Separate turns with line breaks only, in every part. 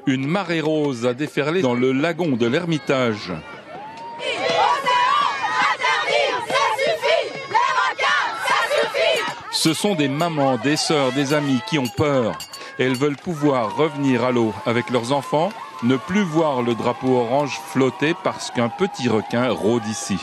Une marée rose a déferlé dans le lagon de l'Ermitage. Ce sont des mamans, des sœurs, des amis qui ont peur. Elles veulent pouvoir revenir à l'eau avec leurs enfants, ne plus voir le drapeau orange flotter parce qu'un petit requin rôde ici.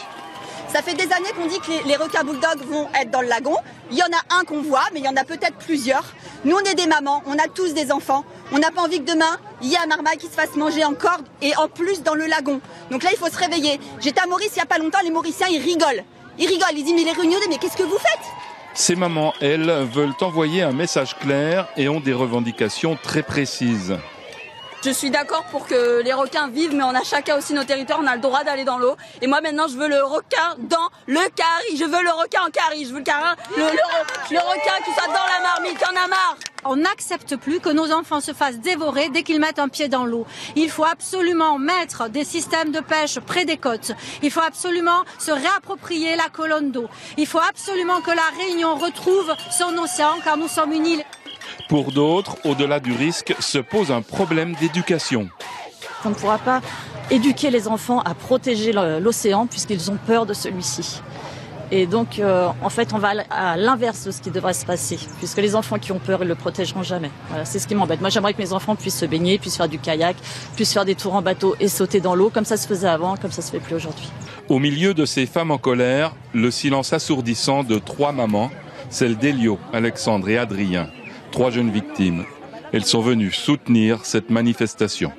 Ça fait des années qu'on dit que les requins bulldogs vont être dans le lagon. Il y en a un qu'on voit, mais il y en a peut-être plusieurs. Nous, on est des mamans, on a tous des enfants. On n'a pas envie que demain, il y ait un marmaille qui se fasse manger encore et en plus dans le lagon. Donc là, il faut se réveiller. J'étais à Maurice il n'y a pas longtemps, les Mauriciens, ils rigolent. Ils disent, mais les réunionnais, mais qu'est-ce que vous faites ?
Ces mamans, elles, veulent envoyer un message clair et ont des revendications très précises.
Je suis d'accord pour que les requins vivent, mais on a chacun aussi nos territoires, on a le droit d'aller dans l'eau. Et moi maintenant, je veux le requin dans le carry. Je veux le requin en carry. Je veux le requin qui soit dans la marmite. Y'en a marre.
On n'accepte plus que nos enfants se fassent dévorer dès qu'ils mettent un pied dans l'eau. Il faut absolument mettre des systèmes de pêche près des côtes. Il faut absolument se réapproprier la colonne d'eau. Il faut absolument que la Réunion retrouve son océan, car nous sommes une île.
Pour d'autres, au-delà du risque, se pose un problème d'éducation.
On ne pourra pas éduquer les enfants à protéger l'océan puisqu'ils ont peur de celui-ci. Et donc, en fait, on va à l'inverse de ce qui devrait se passer, puisque les enfants qui ont peur, ils ne le protégeront jamais. Voilà, c'est ce qui m'embête. Moi, j'aimerais que mes enfants puissent se baigner, puissent faire du kayak, puissent faire des tours en bateau et sauter dans l'eau, comme ça se faisait avant, comme ça se fait plus aujourd'hui.
Au milieu de ces femmes en colère, le silence assourdissant de 3 mamans, celles d'Elio, Alexandre et Adrien. 3 jeunes victimes. Elles sont venues soutenir cette manifestation.